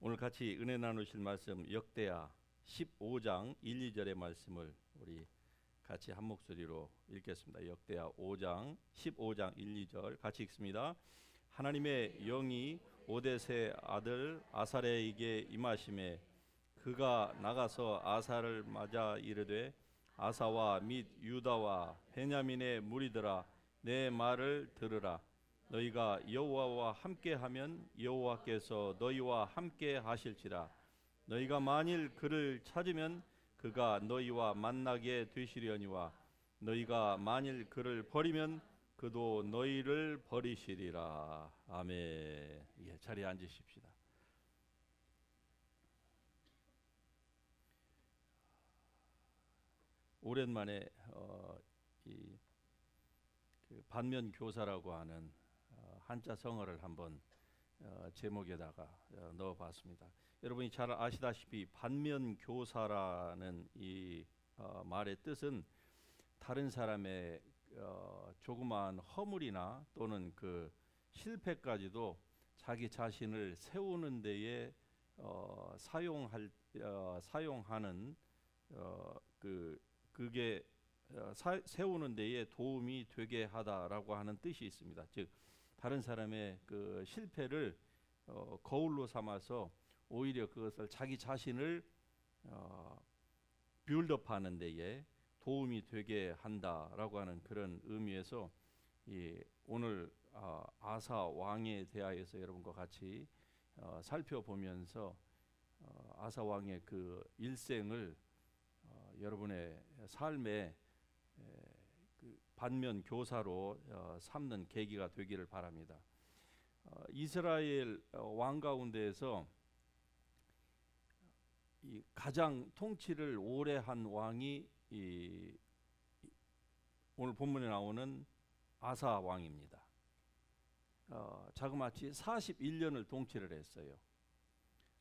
오늘 같이 은혜 나누실 말씀 역대하 15장 1, 2절의 말씀을 우리 같이 한 목소리로 읽겠습니다. 역대하 5장 15장 1, 2절 같이 읽습니다. 하나님의 영이 오뎃의 아들 아사랴에게 임하심에 그가 나가서 아사를 맞아 이르되 아사와 및 유다와 베냐민의 무리들아 내 말을 들으라. 너희가 여호와와 함께하면 여호와께서 너희와 함께 하실지라. 너희가 만일 그를 찾으면 그가 너희와 만나게 되시려니와 너희가 만일 그를 버리면 그도 너희를 버리시리라. 아멘. 예, 자리에 앉으십시다. 오랜만에 그 반면 교사라고 하는 한자 성어를 한번 제목에다가 넣어봤습니다. 여러분이 잘 아시다시피 반면 교사라는 이 말의 뜻은 다른 사람의 조그마한 허물이나 또는 그 실패까지도 자기 자신을 세우는 데에 사용하는 그게 세우는 데에 도움이 되게 하다라고 하는 뜻이 있습니다. 즉 다른 사람의 그 실패를 거울로 삼아서 오히려 그것을 자기 자신을 빌드업하는 데에 도움이 되게 한다라고 하는 그런 의미에서 오늘 아사 왕에 대하여서 여러분과 같이 살펴보면서 아사 왕의 그 일생을 여러분의 삶에 그 반면 교사로 삼는 계기가 되기를 바랍니다. 이스라엘 왕 가운데에서 이 가장 통치를 오래 한 왕이 오늘 본문에 나오는 아사 왕입니다. 자그마치 41년을 통치를 했어요.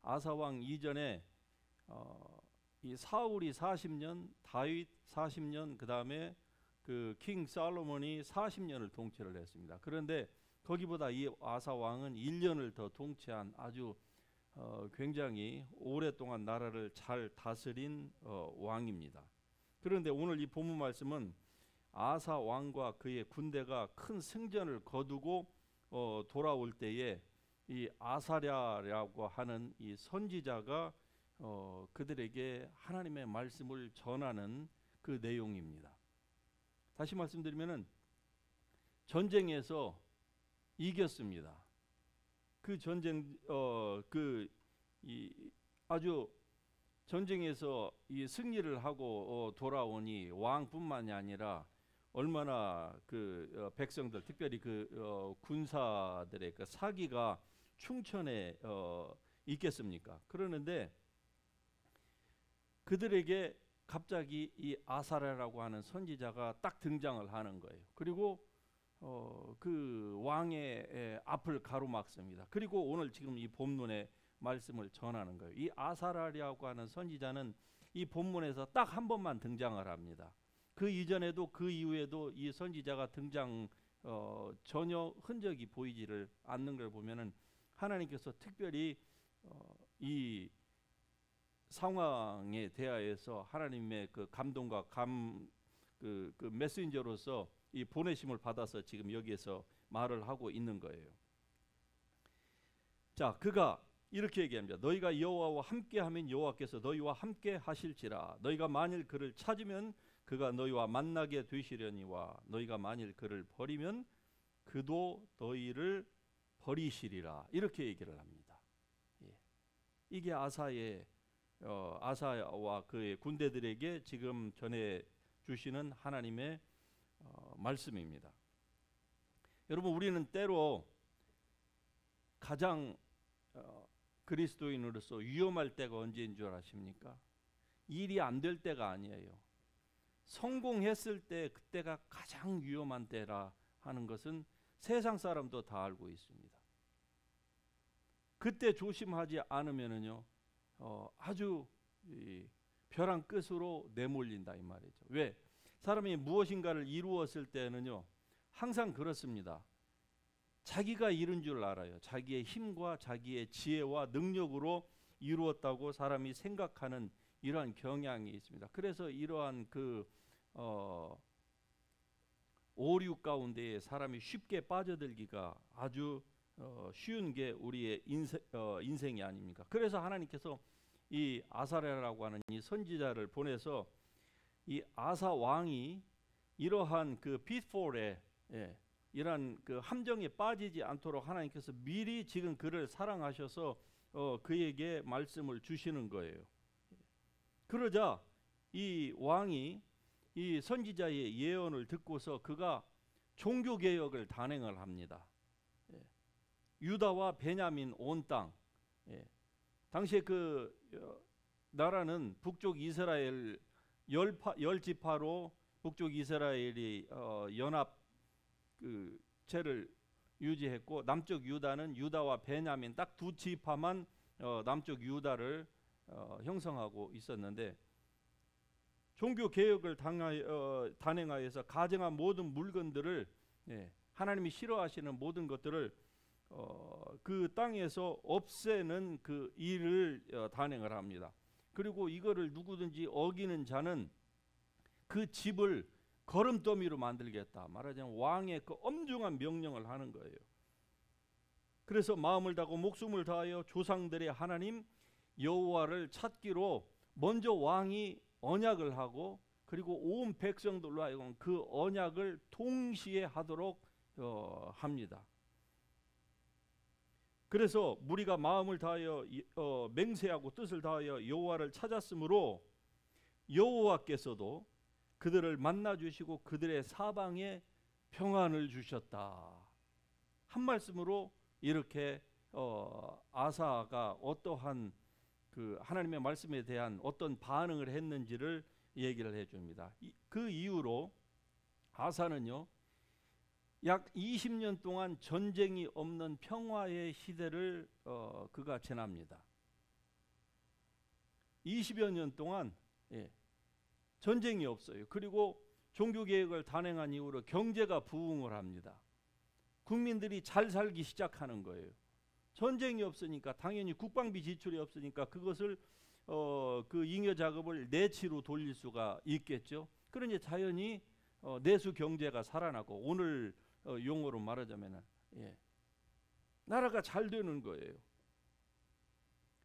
아사 왕 이전에 이 사울이 40년, 다윗 40년, 그 다음에 그 킹 솔로몬이 40년을 통치를 했습니다. 그런데 거기보다 이 아사 왕은 1년을 더 통치한 아주 굉장히 오랫동안 나라를 잘 다스린 왕입니다. 그런데 오늘 이 본문 말씀은 아사 왕과 그의 군대가 큰 승전을 거두고 돌아올 때에 이 아사랴라고 하는 이 선지자가 그들에게 하나님의 말씀을 전하는 그 내용입니다. 다시 말씀드리면은 전쟁에서 이겼습니다. 그 전쟁 아주 전쟁에서 이 승리를 하고 돌아오니 왕뿐만이 아니라 얼마나 그 백성들, 특별히 그 군사들의 그 사기가 충천에 있겠습니까? 그러는데 그들에게 갑자기 이 아사랴라고 하는 선지자가 딱 등장을 하는 거예요. 그리고 그 왕의 앞을 가로막습니다. 그리고 오늘 지금 이 본문의 말씀을 전하는 거예요. 이 아사랴라고 하는 선지자는 이 본문에서 딱 한 번만 등장을 합니다. 그 이전에도 그 이후에도 이 선지자가 등장 전혀 흔적이 보이지를 않는 걸 보면은 하나님께서 특별히 이 상황에 대하여서 하나님의 그 감동과 그 메신저로서 이 보내심을 받아서 지금 여기에서 말을 하고 있는 거예요. 자, 그가 이렇게 얘기합니다. 너희가 여호와와 함께하면 여호와께서 너희와 함께 하실지라. 너희가 만일 그를 찾으면 그가 너희와 만나게 되시려니와 너희가 만일 그를 버리면 그도 너희를 버리시리라. 이렇게 얘기를 합니다. 예. 이게 아사와 그의 군대들에게 지금 전해 주시는 하나님의 말씀입니다. 여러분, 우리는 때로 가장 그리스도인으로서 위험할 때가 언제인 줄 아십니까? 일이 안 될 때가 아니에요. 성공했을 때 그때가 가장 위험한 때라 하는 것은 세상 사람도 다 알고 있습니다. 그때 조심하지 않으면은요 아주 벼랑 끝으로 내몰린다 이 말이죠. 왜? 사람이 무엇인가를 이루었을 때는요 항상 그렇습니다. 자기가 이룬 줄 알아요. 자기의 힘과 자기의 지혜와 능력으로 이루었다고 사람이 생각하는 이러한 경향이 있습니다. 그래서 이러한 오류 가운데에 사람이 쉽게 빠져들기가 아주 쉬운 게 우리의 인생이 아닙니까? 그래서 하나님께서 이 아사랴라고 하는 이 선지자를 보내서 이 아사 왕이 이러한 그 pitfall에, 이러한 그 함정에 빠지지 않도록 하나님께서 미리 지금 그를 사랑하셔서 그에게 말씀을 주시는 거예요. 그러자 이 왕이 이 선지자의 예언을 듣고서 그가 종교 개혁을 단행을 합니다. 유다와 베냐민 온 땅, 당시에 그 나라는 북쪽 이스라엘 열 지파로 북쪽 이스라엘이 연합 그 체를 유지했고, 남쪽 유다는 유다와 베냐민 딱 두 지파만 남쪽 유다를 형성하고 있었는데, 종교 개혁을 단행하여서 가정한 모든 물건들을, 하나님이 싫어하시는 모든 것들을 그 땅에서 없애는 그 일을 단행을 합니다. 그리고 이거를 누구든지 어기는 자는 그 집을 거름더미로 만들겠다, 말하자면 왕의 그 엄중한 명령을 하는 거예요. 그래서 마음을 다하고 목숨을 다하여 조상들의 하나님 여호와를 찾기로 먼저 왕이 언약을 하고, 그리고 온 백성들로 하여금 그 언약을 동시에 하도록 합니다. 그래서 무리가 마음을 다하여 맹세하고 뜻을 다하여 여호와를 찾았으므로 여호와께서도 그들을 만나 주시고 그들의 사방에 평안을 주셨다. 한 말씀으로 이렇게 아사가 어떠한 그 하나님의 말씀에 대한 어떤 반응을 했는지를 얘기를 해줍니다. 그 이후로 아사는요, 약 20년 동안 전쟁이 없는 평화의 시대를 그가 지납니다. 20여 년 동안 전쟁이 없어요. 그리고 종교개혁을 단행한 이후로 경제가 부흥을 합니다. 국민들이 잘 살기 시작하는 거예요. 전쟁이 없으니까 당연히 국방비 지출이 없으니까 그것을 그 잉여 작업을 내치로 돌릴 수가 있겠죠. 그러니 자연히 내수 경제가 살아나고, 오늘 용어로 말하자면 나라가 잘 되는 거예요.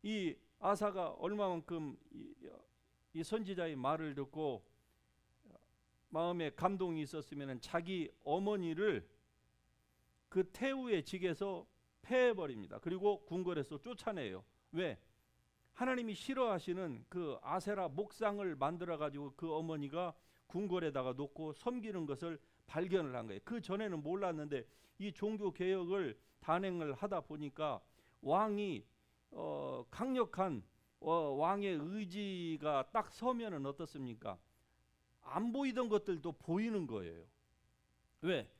이 아사가 얼마만큼 이 선지자의 말을 듣고 마음에 감동이 있었으면 자기 어머니를 그 태우의 직에서 패해버립니다. 그리고 궁궐에서 쫓아내요. 왜? 하나님이 싫어하시는 그 아세라 목상을 만들어 가지고 그 어머니가 궁궐에다가 놓고 섬기는 것을 발견을 한 거예요. 그 전에는 몰랐는데 이 종교 개혁을 단행을 하다 보니까 왕이 강력한 왕의 의지가 딱 서면은 어떻습니까? 안 보이던 것들도 보이는 거예요. 왜?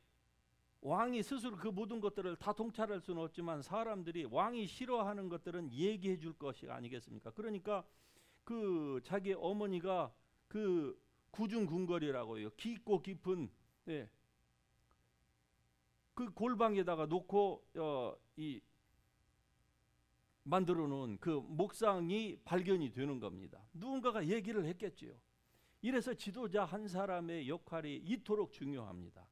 왕이 스스로 그 모든 것들을 다 통찰할 수는 없지만 사람들이 왕이 싫어하는 것들은 얘기해 줄 것이 아니겠습니까? 그러니까 그 자기 어머니가 그 구중궁궐이라고요, 깊고 깊은 그 골방에다가 놓고 이 만들어 놓은 그 목상이 발견이 되는 겁니다. 누군가가 얘기를 했겠지요. 이래서 지도자 한 사람의 역할이 이토록 중요합니다.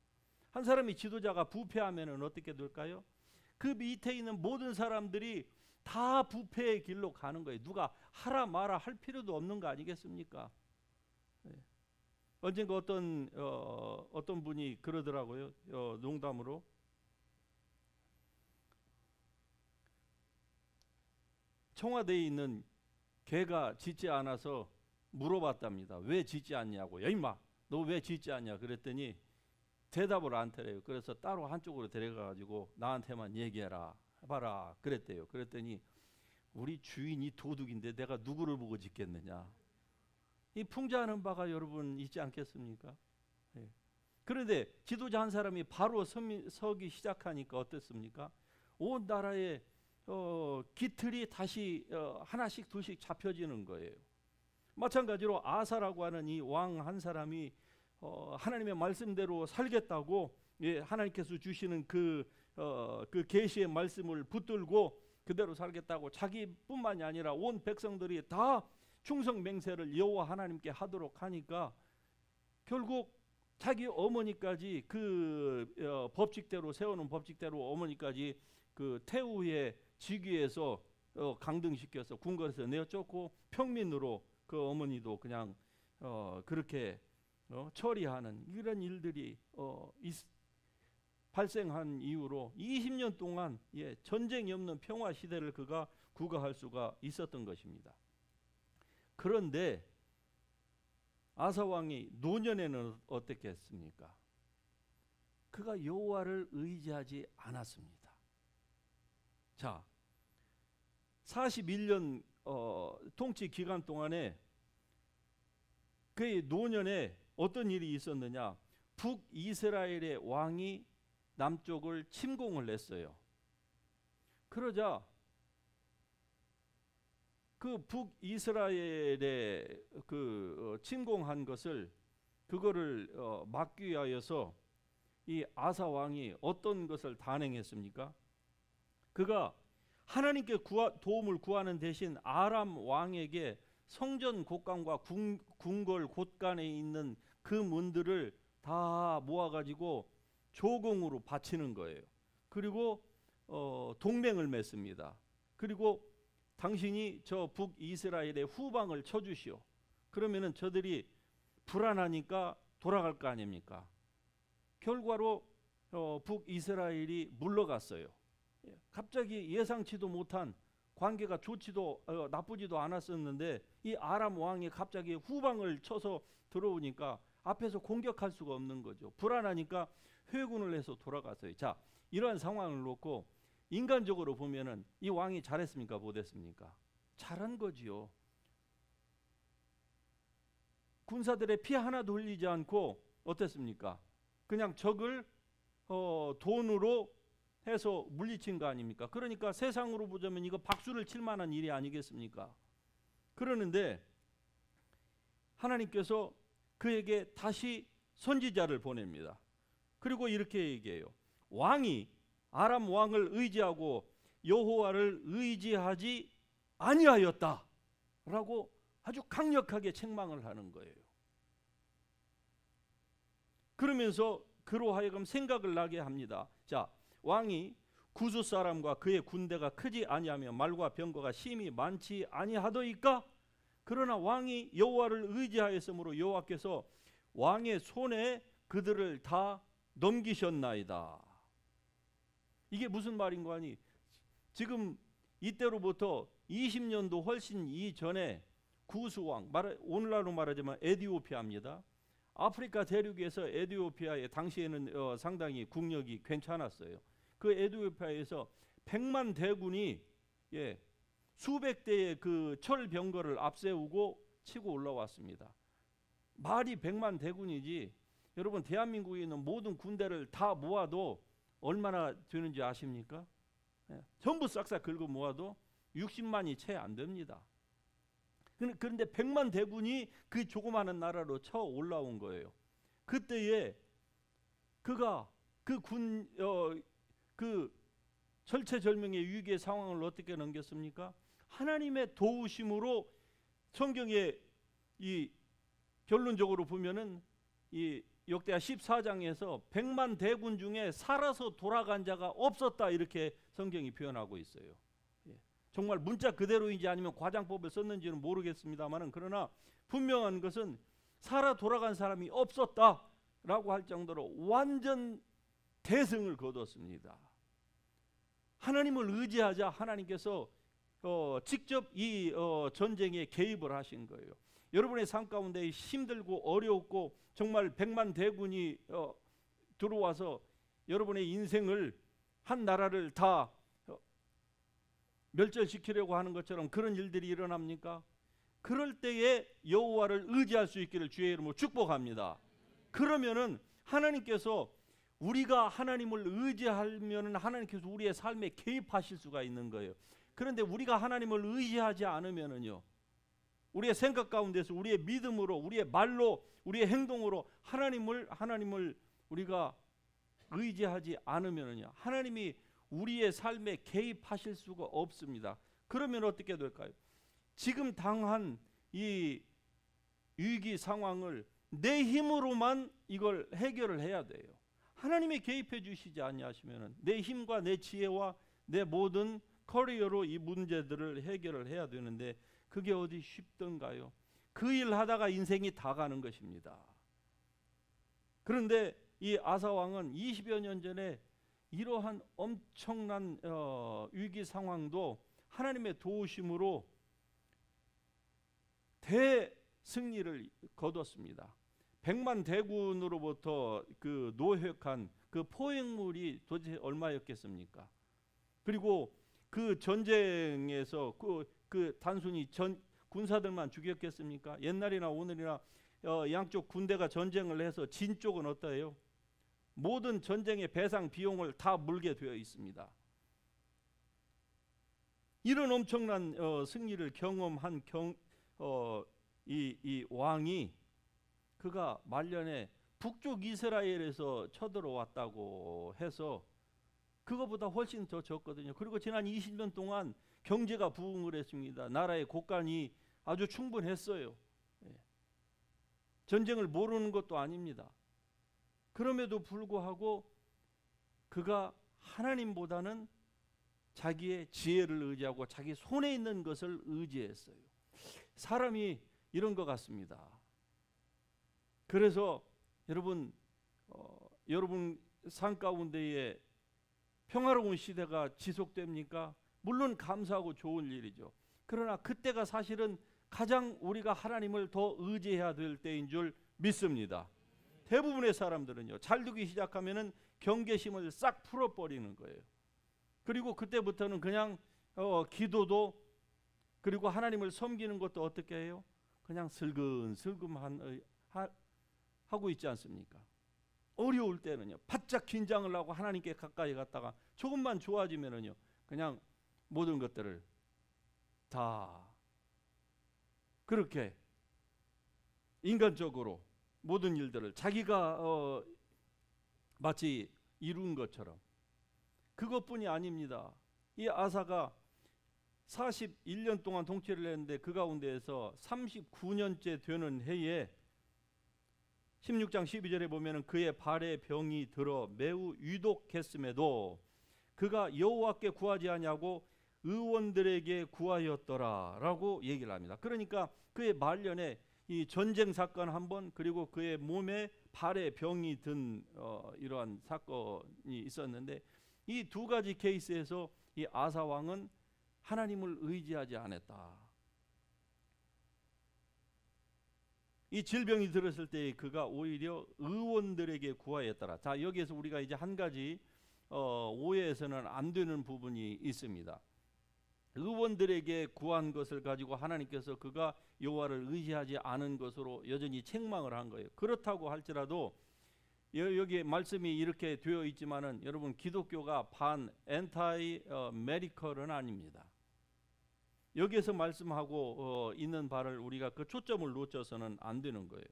한 사람이 지도자가 부패하면 어떻게 될까요? 그 밑에 있는 모든 사람들이 다 부패의 길로 가는 거예요. 누가 하라 마라 할 필요도 없는 거 아니겠습니까? 언젠가 어떤 분이 그러더라고요. 농담으로. 청와대에 있는 개가 짖지 않아서 물어봤답니다. 왜 짖지 않냐고. 야 임마, 너 왜 짖지 않냐 그랬더니 대답을 안 하래요. 그래서 따로 한쪽으로 데려가가지고 나한테만 얘기해라, 해봐라 그랬대요. 그랬더니 우리 주인이 도둑인데 내가 누구를 보고 짖겠느냐. 이 풍자하는 바가 여러분 있지 않겠습니까? 그런데 지도자 한 사람이 바로 서기 시작하니까 어땠습니까? 온 나라의 깃틀이 다시 하나씩 둘씩 잡혀지는 거예요. 마찬가지로 아사라고 하는 이 왕 한 사람이 하나님의 말씀대로 살겠다고 하나님께서 주시는 그 계시의 말씀을 붙들고 그대로 살겠다고 자기뿐만이 아니라 온 백성들이 다 충성 맹세를 여호와 하나님께 하도록 하니까 결국 자기 어머니까지 그 법칙대로 세우는 법칙대로 어머니까지 그 태후의 즉위에서 강등시켜서 궁궐에서 내어쫓고 평민으로 그 어머니도 그냥 그렇게 처리하는 이런 일들이 발생한 이후로 20년 동안 전쟁이 없는 평화 시대를 그가 구가할 수가 있었던 것입니다. 그런데 아사 왕이 노년에는 어떻게 했습니까? 그가 여호와를 의지하지 않았습니다. 자, 41년 통치 기간 동안에 그의 노년에 어떤 일이 있었느냐? 북이스라엘의 왕이 남쪽을 침공을 했어요. 그러자 그 북이스라엘의 침공한 것을 그거를 막기 위하여서 이 아사 왕이 어떤 것을 단행했습니까? 그가 하나님께 도움을 구하는 대신 아람 왕에게 성전 곳간과 궁궐 곳간에 있는 그 문들을 다 모아가지고 조공으로 바치는 거예요. 그리고 동맹을 맺습니다. 그리고 당신이 저 북이스라엘의 후방을 쳐주시오. 그러면은 저들이 불안하니까 돌아갈 거 아닙니까? 결과로 북이스라엘이 물러갔어요. 갑자기 예상치도 못한 관계가 좋지도 나쁘지도 않았었는데 이 아람 왕이 갑자기 후방을 쳐서 들어오니까 앞에서 공격할 수가 없는 거죠. 불안하니까 회군을 해서 돌아갔어요. 자, 이러한 상황을 놓고 인간적으로 보면은 이 왕이 잘했습니까? 못했습니까? 잘한 거지요. 군사들의 피 하나도 흘리지 않고 어땠습니까? 그냥 적을 돈으로 해서 물리친 거 아닙니까? 그러니까 세상으로 보자면 이거 박수를 칠 만한 일이 아니겠습니까? 그러는데 하나님께서 그에게 다시 선지자를 보냅니다. 그리고 이렇게 얘기해요. 왕이 아람 왕을 의지하고 여호와를 의지하지 아니하였다라고 아주 강력하게 책망을 하는 거예요. 그러면서 그로 하여금 생각을 나게 합니다. 자, 왕이 구스 사람과 그의 군대가 크지 아니하며 말과 병거가 심히 많지 아니하더이까? 그러나 왕이 여호와를 의지하였으므로 여호와께서 왕의 손에 그들을 다 넘기셨나이다. 이게 무슨 말인 거 아니? 지금 이때로부터 20년도 훨씬 이전에 구스 왕, 오늘날로 말하자면 에티오피아입니다. 아프리카 대륙에서 에티오피아에 당시에는 상당히 국력이 괜찮았어요. 그 에티오피아에서 100만 대군이 수백 대의 그 철병거를 앞세우고 치고 올라왔습니다. 말이 100만 대군이지 여러분 대한민국에 있는 모든 군대를 다 모아도 얼마나 되는지 아십니까? 전부 싹싹 긁어 모아도 60만이 채 안 됩니다. 그런데 100만 대군이 그 조그마한 나라로 쳐 올라온 거예요. 그때에 그가 그 절체절명의 위기의 상황을 어떻게 넘겼습니까? 하나님의 도우심으로 성경에 이 결론적으로 보면은 이 역대하 14장에서 100만 대군 중에 살아서 돌아간 자가 없었다 이렇게 성경이 표현하고 있어요. 정말 문자 그대로인지 아니면 과장법을 썼는지는 모르겠습니다만은 그러나 분명한 것은 살아 돌아간 사람이 없었다라고 할 정도로 완전 대승을 거뒀습니다. 하나님을 의지하자 하나님께서 직접 이 전쟁에 개입을 하신 거예요. 여러분의 삶 가운데 힘들고 어렵고 정말 100만 대군이 들어와서 여러분의 인생을 한 나라를 다 멸절시키려고 하는 것처럼 그런 일들이 일어납니까? 그럴 때에 여호와를 의지할 수 있기를 주의 이름으로 축복합니다. 그러면은 하나님께서 우리가 하나님을 의지하면은 하나님께서 우리의 삶에 개입하실 수가 있는 거예요. 그런데 우리가 하나님을 의지하지 않으면은요, 우리의 생각 가운데서 우리의 믿음으로, 우리의 말로, 우리의 행동으로 하나님을 우리가 의지하지 않으면은요, 하나님이 우리의 삶에 개입하실 수가 없습니다. 그러면 어떻게 될까요? 지금 당한 이 위기 상황을 내 힘으로만 이걸 해결을 해야 돼요. 하나님이 개입해 주시지 아니하시면은 내 힘과 내 지혜와 내 모든 커리어로 이 문제들을 해결을 해야 되는데 그게 어디 쉽던가요? 그 일 하다가 인생이 다 가는 것입니다. 그런데 이 아사 왕은 20여 년 전에 이러한 엄청난 위기 상황도 하나님의 도우심으로 대승리를 거뒀습니다. 100만 대군으로부터 그 노획한 그 포획물이 도대체 얼마였겠습니까? 그리고 그 전쟁에서 그 단순히 군사들만 죽였겠습니까? 옛날이나 오늘이나 양쪽 군대가 전쟁을 해서 진 쪽은 어떠해요? 모든 전쟁의 배상 비용을 다 물게 되어 있습니다. 이런 엄청난 승리를 경험한 이 왕이 그가 말년에 북쪽 이스라엘에서 쳐들어왔다고 해서 그거보다 훨씬 더 적거든요. 그리고 지난 20년 동안 경제가 부흥을 했습니다. 나라의 곳간이 아주 충분했어요. 전쟁을 모르는 것도 아닙니다. 그럼에도 불구하고 그가 하나님보다는 자기의 지혜를 의지하고 자기 손에 있는 것을 의지했어요. 사람이 이런 것 같습니다. 그래서 여러분 삶 가운데에 평화로운 시대가 지속됩니까? 물론 감사하고 좋은 일이죠. 그러나 그때가 사실은 가장 우리가 하나님을 더 의지해야 될 때인 줄 믿습니다. 대부분의 사람들은요, 잘 되기 시작하면은 경계심을 싹 풀어버리는 거예요. 그리고 그때부터는 그냥 기도도 그리고 하나님을 섬기는 것도 어떻게 해요? 그냥 슬금슬금 하고 있지 않습니까? 어려울 때는요, 바짝 긴장을 하고 하나님께 가까이 갔다가 조금만 좋아지면은요, 그냥 모든 것들을 다 그렇게 인간적으로 모든 일들을 자기가 마치 이룬 것처럼. 그것뿐이 아닙니다. 이 아사가 41년 동안 통치를 했는데 그 가운데에서 39년째 되는 해에 16장 12절에 보면은 그의 발에 병이 들어 매우 위독했음에도 그가 여호와께 구하지 아니하고 의원들에게 구하였더라라고 얘기를 합니다. 그러니까 그의 말년에 이 전쟁 사건 한 번, 그리고 그의 몸에 발에 병이 든 이러한 사건이 있었는데 이 두 가지 케이스에서 이 아사 왕은 하나님을 의지하지 않았다. 이 질병이 들었을 때 그가 오히려 의원들에게 구하였더라. 자, 여기에서 우리가 이제 한 가지 오해해서는 안 되는 부분이 있습니다. 의원들에게 구한 것을 가지고 하나님께서 그가 여호와를 의지하지 않은 것으로 여전히 책망을 한 거예요. 그렇다고 할지라도 여기 말씀이 이렇게 되어 있지만은 여러분, 기독교가 반 엔타이 메디컬은 아닙니다. 여기에서 말씀하고 있는 바를 우리가 그 초점을 놓쳐서는 안 되는 거예요.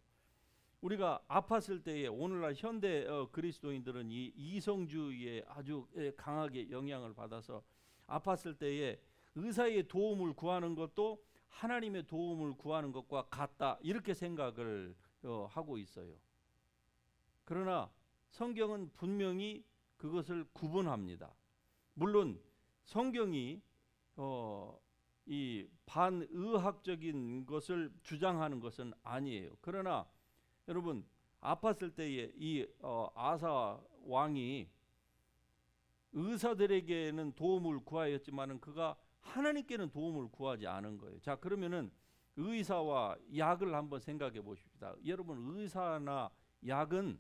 우리가 아팠을 때에 오늘날 현대 그리스도인들은 이 이성주의에 아주 강하게 영향을 받아서 아팠을 때에 의사의 도움을 구하는 것도 하나님의 도움을 구하는 것과 같다, 이렇게 생각을 하고 있어요. 그러나 성경은 분명히 그것을 구분합니다. 물론 성경이 이 반의학적인 것을 주장하는 것은 아니에요. 그러나 여러분, 아팠을 때에 이 아사 왕이 의사들에게는 도움을 구하였지만은 그가 하나님께는 도움을 구하지 않은 거예요. 자, 그러면은 의사와 약을 한번 생각해 보십시다. 여러분, 의사나 약은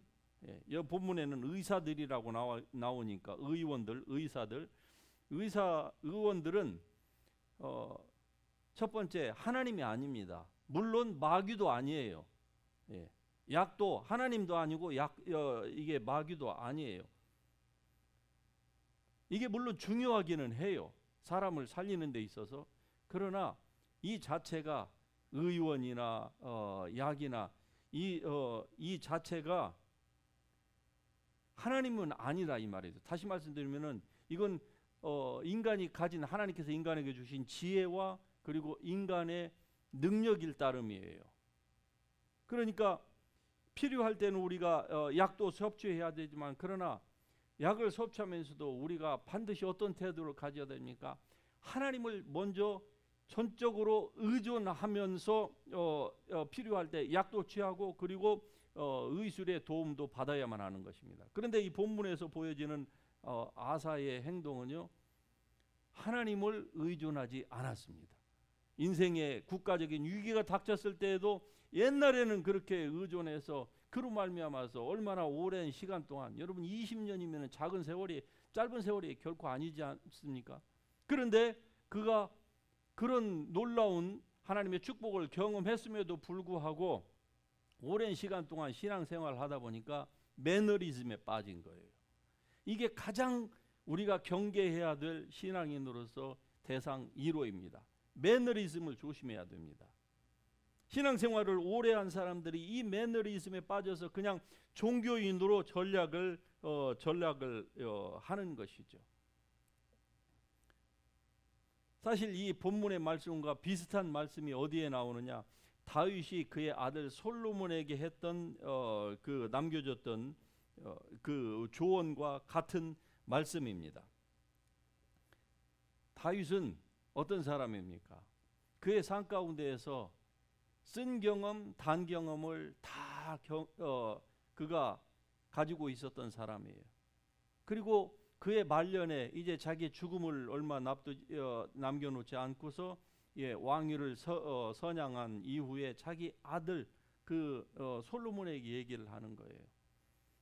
이 본문에는 의사들이라고 나오니까 의원들, 의원들은 첫 번째 하나님이 아닙니다. 물론 마귀도 아니에요. 약도 하나님도 아니고 이게 마귀도 아니에요. 이게 물론 중요하기는 해요. 사람을 살리는 데 있어서. 그러나 이 자체가 의원이나 약이나 이 자체가 하나님은 아니다, 이 말이죠. 다시 말씀드리면은 이건 인간이 가진, 하나님께서 인간에게 주신 지혜와 그리고 인간의 능력일 따름이에요. 그러니까 필요할 때는 우리가 약도 섭취해야 되지만, 그러나 약을 섭취하면서도 우리가 반드시 어떤 태도를 가져야 됩니까? 하나님을 먼저 전적으로 의존하면서 필요할 때 약도 취하고 그리고 의술의 도움도 받아야만 하는 것입니다. 그런데 이 본문에서 보여지는 아사의 행동은요, 하나님을 의존하지 않았습니다. 인생의 국가적인 위기가 닥쳤을 때에도 옛날에는 그렇게 의존해서 그로 말미암아서 얼마나 오랜 시간 동안, 여러분 20년이면 작은 세월이, 짧은 세월이 결코 아니지 않습니까? 그런데 그가 그런 놀라운 하나님의 축복을 경험했음에도 불구하고 오랜 시간 동안 신앙생활을 하다 보니까 매너리즘에 빠진 거예요. 이게 가장 우리가 경계해야 될 신앙인으로서 대상 1호입니다. 매너리즘을 조심해야 됩니다. 신앙생활을 오래 한 사람들이 이 매너리즘에 빠져서 그냥 종교인으로 전략을 하는 것이죠. 사실 이 본문의 말씀과 비슷한 말씀이 어디에 나오느냐? 다윗이 그의 아들 솔로몬에게 했던 그 남겨줬던 그 조언과 같은 말씀입니다. 다윗은 어떤 사람입니까? 그의 삶 가운데에서 쓴 경험, 단 경험을 다 그가 가지고 있었던 사람이에요. 그리고 그의 말년에 이제 자기의 죽음을 얼마 남겨놓지 않고서 왕위를 선양한 이후에 자기 아들 그 솔로몬에게 얘기를 하는 거예요.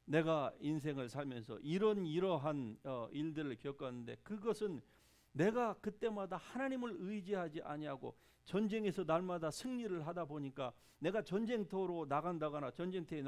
내가 인생을 살면서 이러한 일들을 겪었는데, 그것은 내가 그때마다 하나님을 의지하지 아니하고 전쟁에서 날마다 승리를 하다 보니까, 내가 전쟁터로 나간다거나 전쟁터에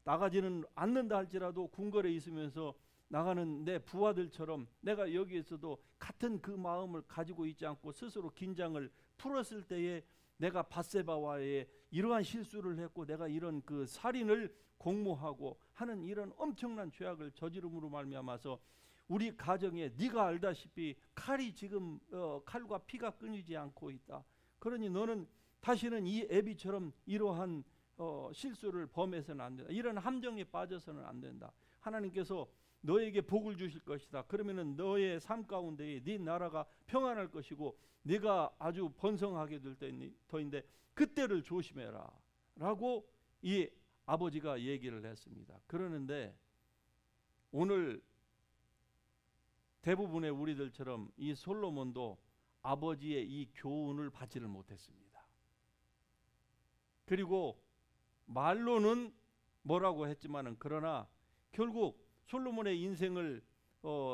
나가지는 않는다 할지라도 궁궐에 있으면서 나가는 내 부하들처럼 내가 여기에서도 같은 그 마음을 가지고 있지 않고 스스로 긴장을 풀었을 때에 내가 밧세바와의 이러한 실수를 했고, 내가 이런 그 살인을 공모하고 하는 이런 엄청난 죄악을 저지름으로 말미암아서 우리 가정에 네가 알다시피 칼이 지금 칼과 피가 끊이지 않고 있다. 그러니 너는 다시는 이 애비처럼 이러한 실수를 범해서는 안 된다. 이런 함정에 빠져서는 안 된다. 하나님께서 너에게 복을 주실 것이다. 그러면은 너의 삶 가운데에 네 나라가 평안할 것이고 네가 아주 번성하게 될 터인데 그때를 조심해라 라고 이 아버지가 얘기를 했습니다. 그러는데 오늘 대부분의 우리들처럼 이 솔로몬도 아버지의 이 교훈을 받지를 못했습니다. 그리고 말로는 뭐라고 했지만은, 그러나 결국 솔로몬의 인생을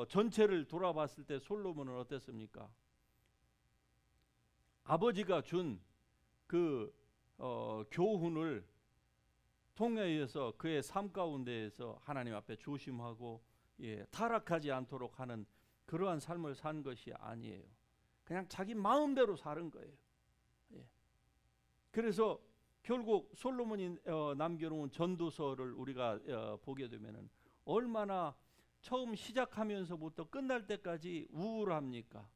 전체를 돌아봤을 때 솔로몬은 어땠습니까? 아버지가 준 그 교훈을 통해서 그의 삶 가운데에서 하나님 앞에 조심하고 타락하지 않도록 하는 그러한 삶을 산 것이 아니에요. 그냥 자기 마음대로 사는 거예요. 그래서 결국 솔로몬이 남겨놓은 전도서를 우리가 보게 되면은 얼마나 처음 시작하면서부터 끝날 때까지 우울합니까?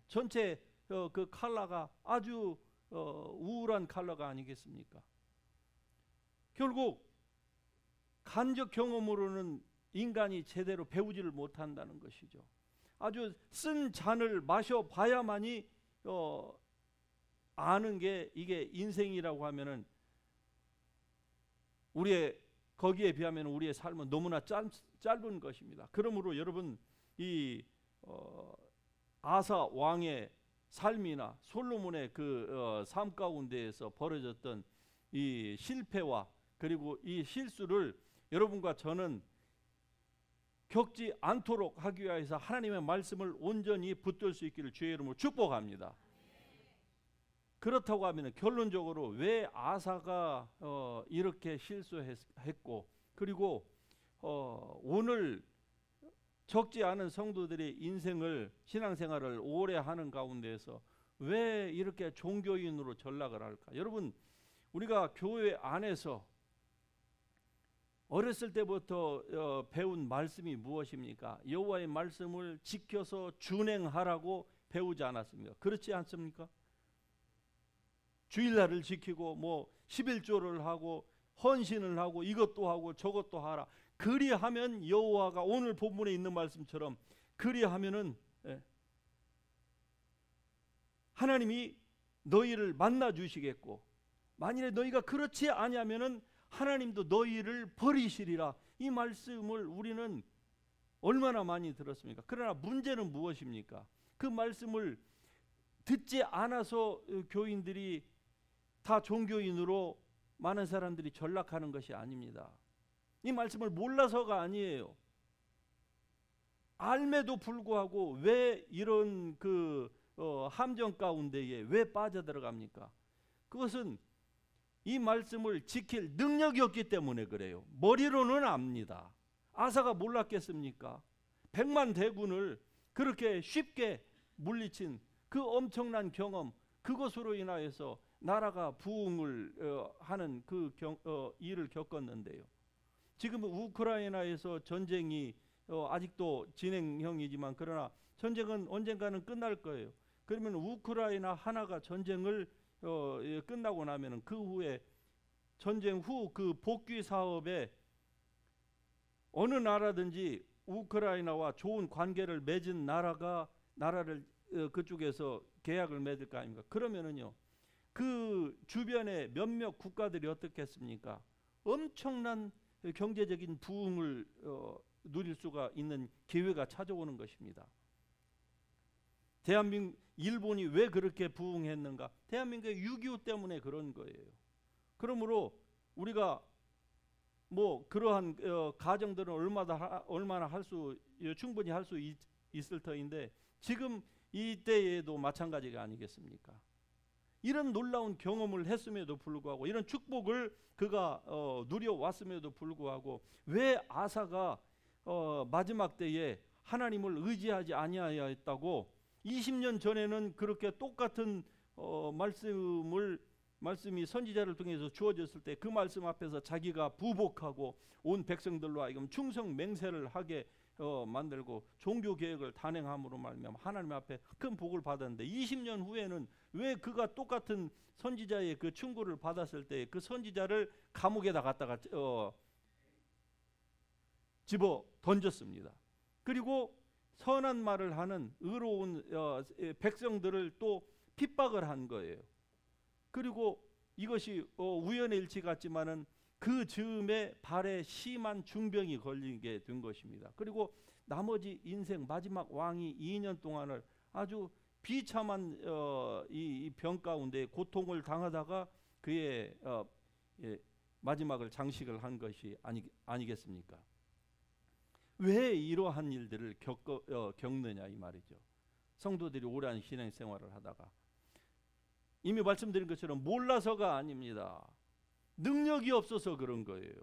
전체 그 컬러가 아주 우울한 컬러가 아니겠습니까? 결국 간접 경험으로는 인간이 제대로 배우지를 못한다는 것이죠. 아주 쓴 잔을 마셔봐야만이 아는 게 이게 인생이라고 하면은 거기에 비하면 우리의 삶은 너무나 짧은 것입니다. 그러므로 여러분 이 아사 왕의 삶이나 솔로몬의 그 삶 가운데에서 벌어졌던 이 실패와 그리고 이 실수를 여러분과 저는 겪지 않도록 하기 위해서 하나님의 말씀을 온전히 붙들 수 있기를 주의 이름으로 축복합니다. 그렇다고 하면 결론적으로 왜 아사가 이렇게 실수했고, 그리고 오늘 적지 않은 성도들의 인생을, 신앙생활을 오래 하는 가운데에서 왜 이렇게 종교인으로 전락을 할까? 여러분, 우리가 교회 안에서 어렸을 때부터 배운 말씀이 무엇입니까? 여호와의 말씀을 지켜서 준행하라고 배우지 않았습니까? 그렇지 않습니까? 주일날을 지키고 뭐 11조를 하고 헌신을 하고 이것도 하고 저것도 하라. 그리하면 여호와가 오늘 본문에 있는 말씀처럼 그리하면은 하나님이 너희를 만나 주시겠고, 만일에 너희가 그렇지 아니하면은 하나님도 너희를 버리시리라. 이 말씀을 우리는 얼마나 많이 들었습니까? 그러나 문제는 무엇입니까? 그 말씀을 듣지 않아서 교인들이 다 종교인으로 많은 사람들이 전락하는 것이 아닙니다. 이 말씀을 몰라서가 아니에요. 알매도 불구하고 왜 이런 함정 가운데에 왜 빠져들어갑니까? 그것은 이 말씀을 지킬 능력이 없기 때문에 그래요. 머리로는 압니다. 아사가 몰랐겠습니까? 100만 대군을 그렇게 쉽게 물리친 그 엄청난 경험, 그것으로 인하여서 나라가 부흥을 하는 그 일을 겪었는데요. 지금 우크라이나에서 전쟁이 아직도 진행형이지만 그러나 전쟁은 언젠가는 끝날 거예요. 그러면 우크라이나 하나가 전쟁을 끝나고 나면은 그 후에 전쟁 후 그 복귀 사업에 어느 나라든지 우크라이나와 좋은 관계를 맺은 나라를 그쪽에서 계약을 맺을 거 아닙니까? 그러면은요, 그 주변에 몇몇 국가들이 어떻겠습니까? 엄청난 경제적인 부흥을 누릴 수가 있는 기회가 찾아오는 것입니다. 일본이 왜 그렇게 부흥했는가? 대한민국의 6.25 때문에 그런 거예요. 그러므로 우리가 뭐 그러한 가정들은 얼마나 충분히 할 수 있을 터인데 지금 이때에도 마찬가지가 아니겠습니까? 이런 놀라운 경험을 했음에도 불구하고, 이런 축복을 그가 누려왔음에도 불구하고 왜 아사가 마지막 때에 하나님을 의지하지 아니하였다고 20년 전에는 그렇게 똑같은 말씀이 선지자를 통해서 주어졌을 때 그 말씀 앞에서 자기가 부복하고 온 백성들로 하여금 충성 맹세를 하게 만들고 종교 계획을 단행함으로 말미암아 하나님 앞에 큰 복을 받았는데 20년 후에는 왜 그가 똑같은 선지자의 그 충고를 받았을 때 그 선지자를 감옥에다 갖다가 집어 던졌습니다. 그리고 선한 말을 하는 의로운 백성들을 또 핍박을 한 거예요. 그리고 이것이 우연의 일치 같지만은 그 즈음에 발에 심한 중병이 걸리게 된 것입니다. 그리고 나머지 인생 마지막 왕이 2년 동안을 아주 비참한 이 병 가운데 고통을 당하다가 그의 마지막을 장식을 한 것이 아니겠습니까? 왜 이러한 일들을 겪느냐 이 말이죠. 성도들이 오랜 신앙생활을 하다가 이미 말씀드린 것처럼 몰라서가 아닙니다. 능력이 없어서 그런 거예요.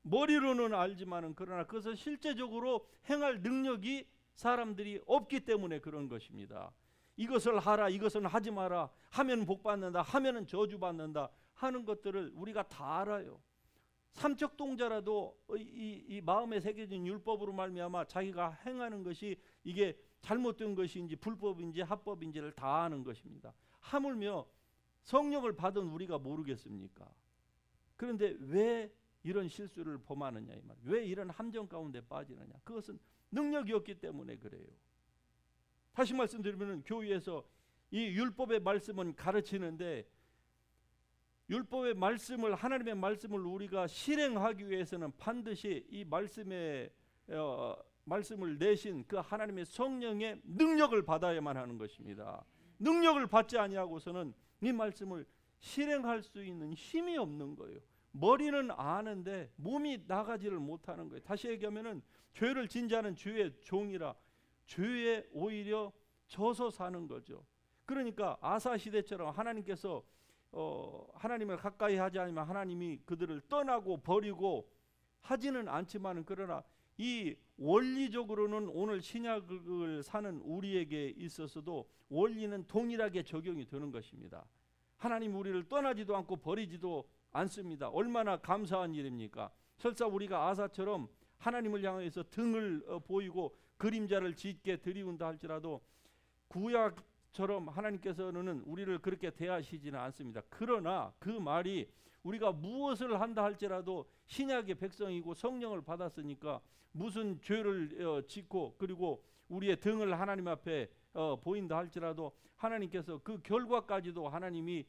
머리로는 알지만은 그러나 그것을 실제적으로 행할 능력이 사람들이 없기 때문에 그런 것입니다. 이것을 하라, 이것은 하지 마라, 하면 복 받는다, 하면은 저주 받는다 하는 것들을 우리가 다 알아요. 삼척동자라도 이 마음에 새겨진 율법으로 말미암아 자기가 행하는 것이 이게 잘못된 것인지 불법인지 합법인지를 다 아는 것입니다. 하물며 성령을 받은 우리가 모르겠습니까? 그런데 왜 이런 실수를 범하느냐 이 말이에요. 왜 이런 함정 가운데 빠지느냐? 그것은 능력이 없기 때문에 그래요. 다시 말씀드리면 교회에서 이 율법의 말씀은 가르치는데 율법의 말씀을, 하나님의 말씀을 우리가 실행하기 위해서는 반드시 이 말씀을 내신 그 하나님의 성령의 능력을 받아야만 하는 것입니다. 능력을 받지 아니하고서는 이 말씀을 실행할 수 있는 힘이 없는 거예요. 머리는 아는데 몸이 나가지를 못하는 거예요. 다시 얘기하면은 죄를 진지하는 주의 종이라 죄에 오히려 져서 사는 거죠. 그러니까 아사 시대처럼 하나님께서 하나님을 가까이 하지 않으면 하나님이 그들을 떠나고 버리고 하지는 않지만 그러나 이 원리적으로는 오늘 신약을 사는 우리에게 있어서도 원리는 동일하게 적용이 되는 것입니다. 하나님 우리를 떠나지도 않고 버리지도 않습니다. 얼마나 감사한 일입니까? 설사 우리가 아사처럼 하나님을 향해서 등을 보이고 그림자를 짙게 들이운다 할지라도 구약처럼 하나님께서는 우리를 그렇게 대하시지는 않습니다. 그러나 그 말이 우리가 무엇을 한다 할지라도 신약의 백성이고 성령을 받았으니까 무슨 죄를 짓고 그리고 우리의 등을 하나님 앞에 보인다 할지라도 하나님께서 그 결과까지도 하나님이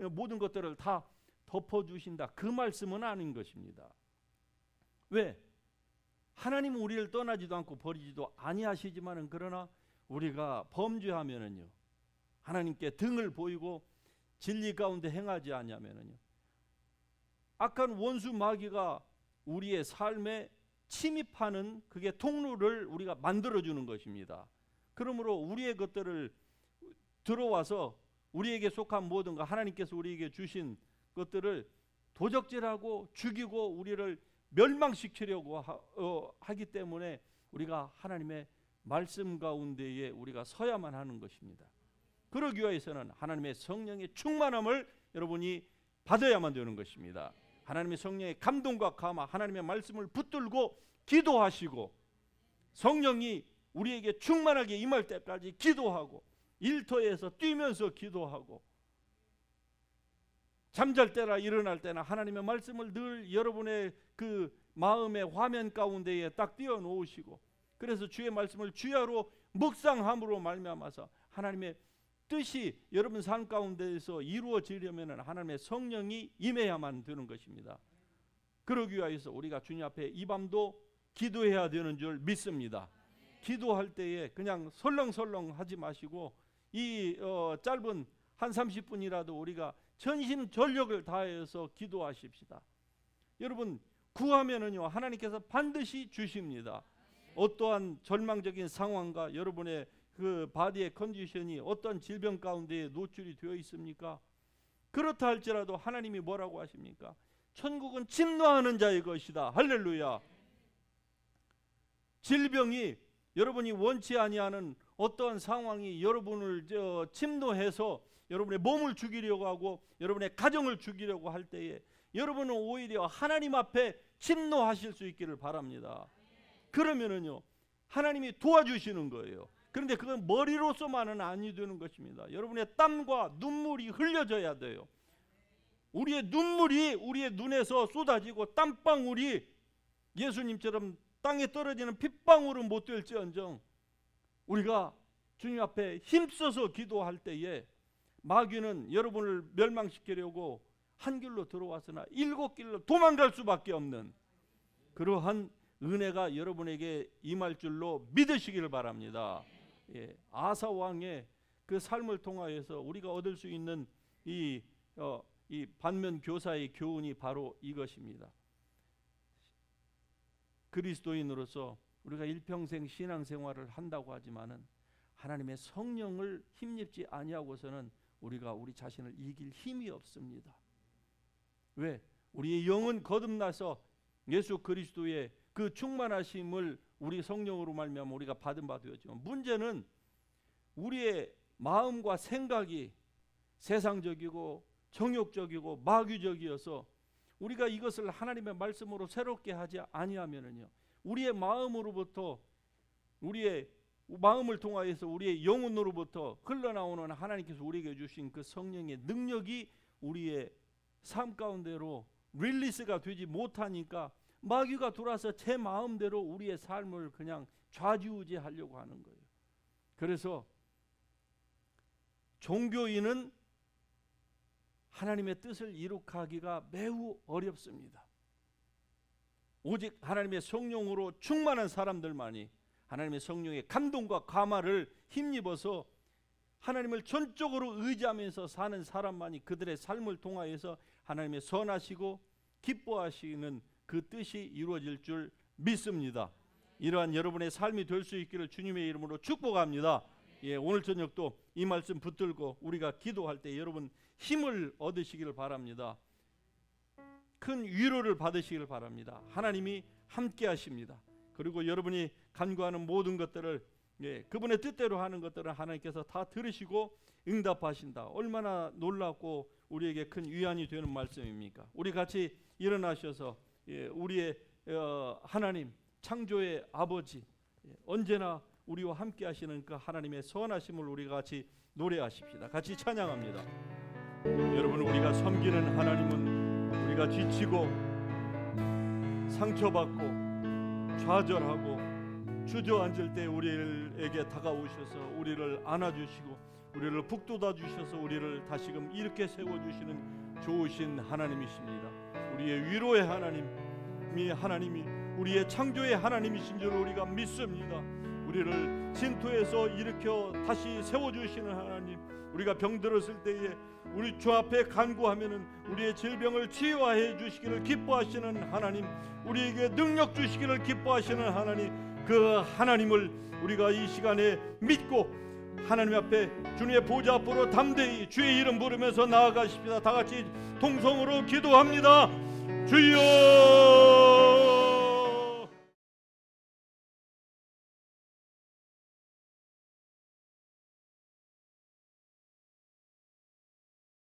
모든 것들을 다 덮어주신다, 그 말씀은 아닌 것입니다. 왜? 하나님은 우리를 떠나지도 않고 버리지도 아니하시지만은 그러나 우리가 범죄하면은요, 하나님께 등을 보이고 진리 가운데 행하지 않냐면은요, 악한 원수 마귀가 우리의 삶에 침입하는 그게 통로를 우리가 만들어주는 것입니다. 그러므로 우리의 것들을 들어와서 우리에게 속한 모든 것, 하나님께서 우리에게 주신 것들을 도적질하고 죽이고 우리를 멸망시키려고 하기 때문에 우리가 하나님의 말씀 가운데에 우리가 서야만 하는 것입니다. 그러기 위해서는 하나님의 성령의 충만함을 여러분이 받아야만 되는 것입니다. 하나님의 성령의 감동과 감화, 하나님의 말씀을 붙들고 기도하시고 성령이 우리에게 충만하게 임할 때까지 기도하고 일터에서 뛰면서 기도하고 잠잘 때나 일어날 때나 하나님의 말씀을 늘 여러분의 그 마음의 화면 가운데에 딱 띄워 놓으시고, 그래서 주의 말씀을 주야로 묵상함으로 말미암아서 하나님의 뜻이 여러분 삶 가운데에서 이루어지려면 하나님의 성령이 임해야만 되는 것입니다. 그러기 위해서 우리가 주님 앞에 이 밤도 기도해야 되는 줄 믿습니다. 기도할 때에 그냥 설렁설렁 하지 마시고 이 짧은 한 30분이라도 우리가 전심전력을 다해서 기도하십시다. 여러분, 구하면은요 하나님께서 반드시 주십니다. 어떠한 절망적인 상황과 여러분의 그 바디의 컨디션이 어떤 질병 가운데 노출이 되어 있습니까? 그렇다 할지라도 하나님이 뭐라고 하십니까? 천국은 침노하는 자의 것이다. 할렐루야. 질병이 여러분이 원치 아니하는 어떠한 상황이 여러분을 침노해서 여러분의 몸을 죽이려고 하고 여러분의 가정을 죽이려고 할 때에 여러분은 오히려 하나님 앞에 침노하실 수 있기를 바랍니다. 그러면은요 하나님이 도와주시는 거예요. 그런데 그건 머리로서만은 아니 되는 것입니다. 여러분의 땀과 눈물이 흘려져야 돼요. 우리의 눈물이 우리의 눈에서 쏟아지고 땀방울이 예수님처럼 땅에 떨어지는 핏방울은 못 될지언정 우리가 주님 앞에 힘써서 기도할 때에 마귀는 여러분을 멸망시키려고 한 길로 들어왔으나 일곱 길로 도망갈 수밖에 없는 그러한 은혜가 여러분에게 임할 줄로 믿으시기를 바랍니다. 예, 아사 왕의 그 삶을 통하여서 우리가 얻을 수 있는 이 반면 교사의 교훈이 바로 이것입니다. 그리스도인으로서 우리가 일평생 신앙생활을 한다고 하지만은 하나님의 성령을 힘입지 아니하고서는 우리가 우리 자신을 이길 힘이 없습니다. 왜? 우리의 영은 거듭나서 예수 그리스도의 그 충만하심을 우리 성령으로 말미암아 우리가 받은 바 되었지만 문제는 우리의 마음과 생각이 세상적이고 정욕적이고 마귀적이어서 우리가 이것을 하나님의 말씀으로 새롭게 하지 아니하면은요 우리의 마음으로부터 우리의 마음을 통하여서 우리의 영혼으로부터 흘러나오는 하나님께서 우리에게 주신 그 성령의 능력이 우리의 삶 가운데로 릴리스가 되지 못하니까 마귀가 들어와서 제 마음대로 우리의 삶을 그냥 좌지우지하려고 하는 거예요. 그래서 종교인은 하나님의 뜻을 이룩하기가 매우 어렵습니다. 오직 하나님의 성령으로 충만한 사람들만이 하나님의 성령의 감동과 감화를 힘입어서 하나님을 전적으로 의지하면서 사는 사람만이 그들의 삶을 통하여서 하나님의 선하시고 기뻐하시는 그 뜻이 이루어질 줄 믿습니다. 이러한 여러분의 삶이 될 수 있기를 주님의 이름으로 축복합니다. 예, 오늘 저녁도 이 말씀 붙들고 우리가 기도할 때 여러분 힘을 얻으시기를 바랍니다. 큰 위로를 받으시기를 바랍니다. 하나님이 함께 하십니다. 그리고 여러분이 간구하는 모든 것들을 그분의 뜻대로 하는 것들은 하나님께서 다 들으시고 응답하신다. 얼마나 놀랍고 우리에게 큰 위안이 되는 말씀입니까? 우리 같이 일어나셔서 우리의 하나님, 창조의 아버지, 언제나 우리와 함께 하시는 그 하나님의 선하심을 우리가 같이 노래하십시다. 같이 찬양합니다. 여러분, 우리가 섬기는 하나님은 우리가 지치고 상처받고 좌절하고 주저앉을 때 우리에게 다가오셔서 우리를 안아주시고 우리를 북돋아 주셔서 우리를 다시금 이렇게 세워주시는 좋으신 하나님이십니다. 우리의 위로의 하나님이 우리의 창조의 하나님이신 줄 우리가 믿습니다. 우리를 진토에서 일으켜 다시 세워주시는 하나님, 우리가 병들었을 때에 우리 주 앞에 간구하면은 우리의 질병을 치유해 주시기를 기뻐하시는 하나님, 우리에게 능력 주시기를 기뻐하시는 하나님, 그 하나님을 우리가 이 시간에 믿고 하나님 앞에 주님의 보좌 앞으로 담대히 주의 이름 부르면서 나아가십시다. 다 같이 통성으로 기도합니다. 주여